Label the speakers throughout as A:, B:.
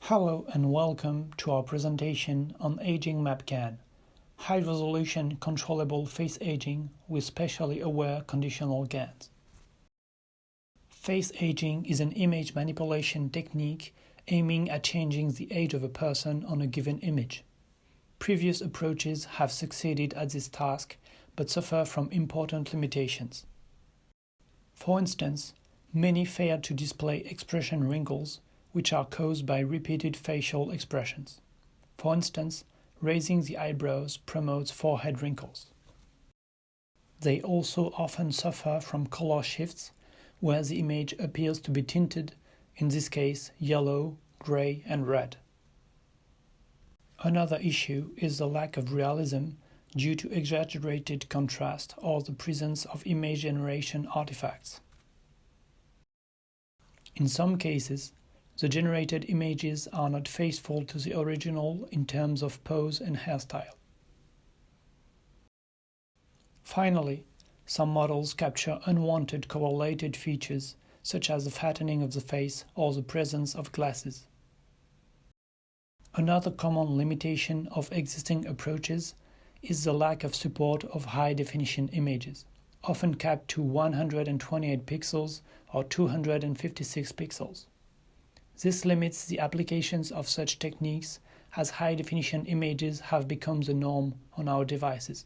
A: Hello and welcome to our presentation on AgingMapGAN, high-resolution controllable face aging with spatially-aware conditional GANs. Face aging is an image manipulation technique aiming at changing the age of a person on a given image. Previous approaches have succeeded at this task but suffer from important limitations. For instance, many fail to display expression wrinkles, which are caused by repeated facial expressions. For instance, raising the eyebrows promotes forehead wrinkles. They also often suffer from color shifts, where the image appears to be tinted, in this case yellow, gray, and red. Another issue is the lack of realism due to exaggerated contrast or the presence of image generation artifacts. In some cases, the generated images are not faithful to the original in terms of pose and hairstyle. Finally, some models capture unwanted correlated features such as the fattening of the face or the presence of glasses. Another common limitation of existing approaches is the lack of support of high-definition images, often capped to 128 pixels or 256 pixels. This limits the applications of such techniques as high-definition images have become the norm on our devices.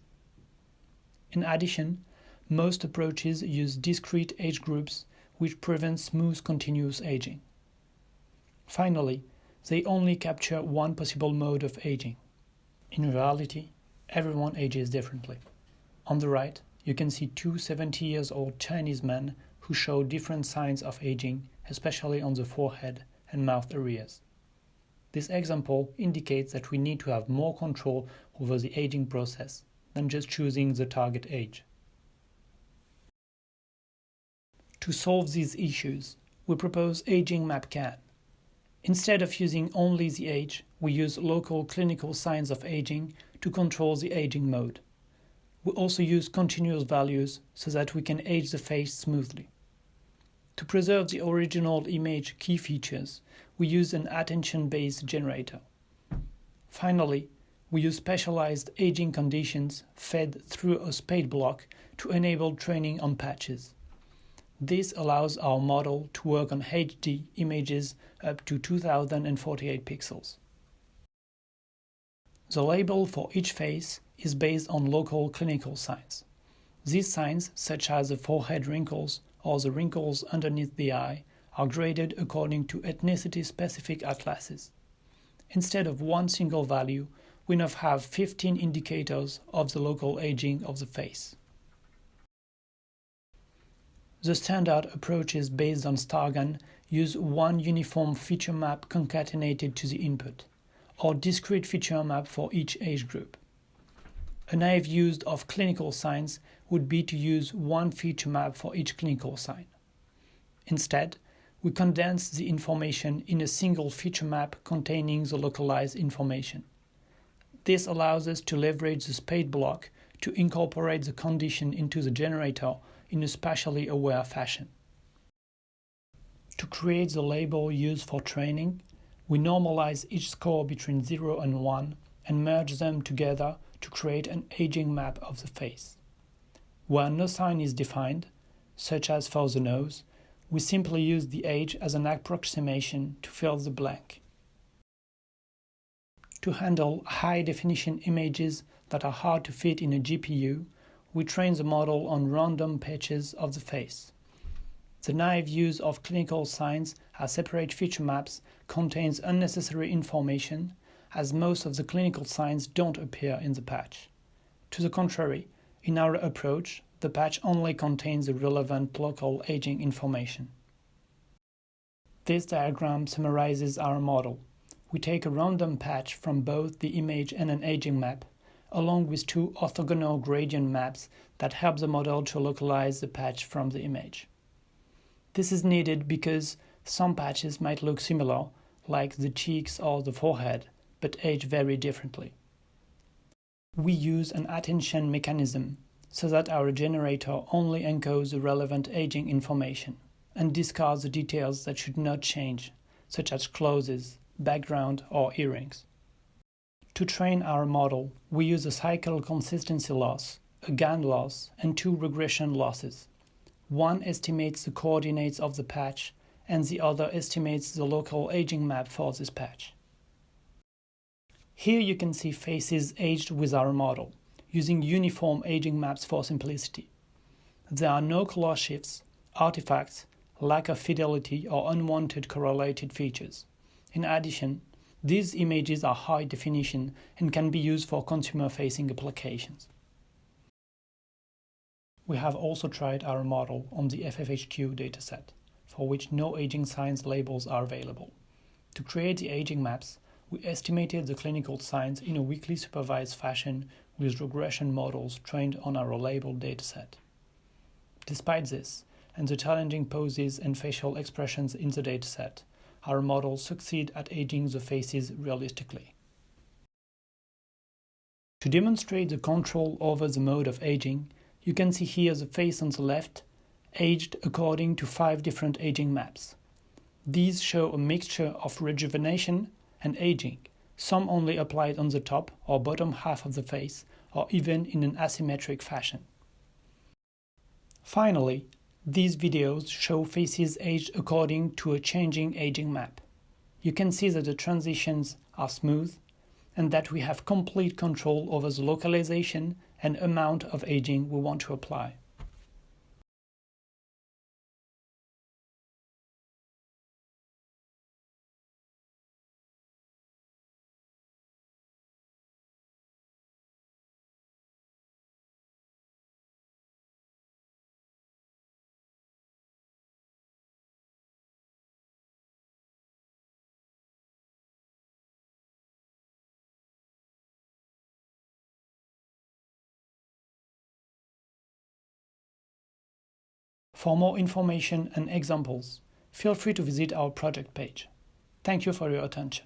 A: In addition, most approaches use discrete age groups which prevent smooth continuous aging. Finally, they only capture one possible mode of aging. In reality, everyone ages differently. On the right, you can see two 70-year-old Chinese men who show different signs of aging, especially on the forehead and mouth areas. This example indicates that we need to have more control over the aging process than just choosing the target age. To solve these issues, we propose AgingMapGAN. Instead of using only the age, we use local clinical signs of aging to control the aging mode. We also use continuous values so that we can age the face smoothly. To preserve the original image key features, we use an attention-based generator. Finally, we use specialized aging conditions fed through a spade block to enable training on patches. This allows our model to work on HD images up to 2048 pixels. The label for each face is based on local clinical signs. These signs, such as the forehead wrinkles or the wrinkles underneath the eye, are graded according to ethnicity-specific atlases. Instead of one single value, we now have 15 indicators of the local aging of the face. The standard approaches based on StarGAN use one uniform feature map concatenated to the input, or discrete feature map for each age group. A naive use of clinical signs would be to use one feature map for each clinical sign. Instead, we condense the information in a single feature map containing the localized information. This allows us to leverage the spade block to incorporate the condition into the generator in a spatially aware fashion. To create the label used for training, we normalize each score between 0 and 1 and merge them together to create an aging map of the face. Where no sign is defined, such as for the nose, we simply use the age as an approximation to fill the blank. To handle high-definition images that are hard to fit in a GPU, we train the model on random patches of the face. The naive use of clinical signs as separate feature maps contains unnecessary information, as most of the clinical signs don't appear in the patch. To the contrary, in our approach, the patch only contains the relevant local aging information. This diagram summarizes our model. We take a random patch from both the image and an aging map, along with two orthogonal gradient maps that help the model to localize the patch from the image. This is needed because some patches might look similar, like the cheeks or the forehead, but age very differently. We use an attention mechanism so that our generator only encodes the relevant aging information and discards the details that should not change, such as clothes, background, or earrings. To train our model, we use a cycle consistency loss, a GAN loss, and 2 regression losses. One estimates the coordinates of the patch, and the other estimates the local aging map for this patch. Here you can see faces aged with our model, using uniform aging maps for simplicity. There are no color shifts, artifacts, lack of fidelity, or unwanted correlated features. In addition, these images are high definition and can be used for consumer-facing applications. We have also tried our model on the FFHQ dataset, for which no aging signs labels are available. To create the aging maps, we estimated the clinical signs in a weekly supervised fashion with regression models trained on our labeled dataset. Despite this, and the challenging poses and facial expressions in the dataset, our models succeed at aging the faces realistically. To demonstrate the control over the mode of aging, you can see here the face on the left, aged according to 5 different aging maps. These show a mixture of rejuvenation and aging, some only applied on the top or bottom half of the face, or even in an asymmetric fashion. Finally, these videos show faces aged according to a changing aging map. You can see that the transitions are smooth and that we have complete control over the localization and amount of aging we want to apply. For more information and examples, feel free to visit our project page. Thank you for your attention.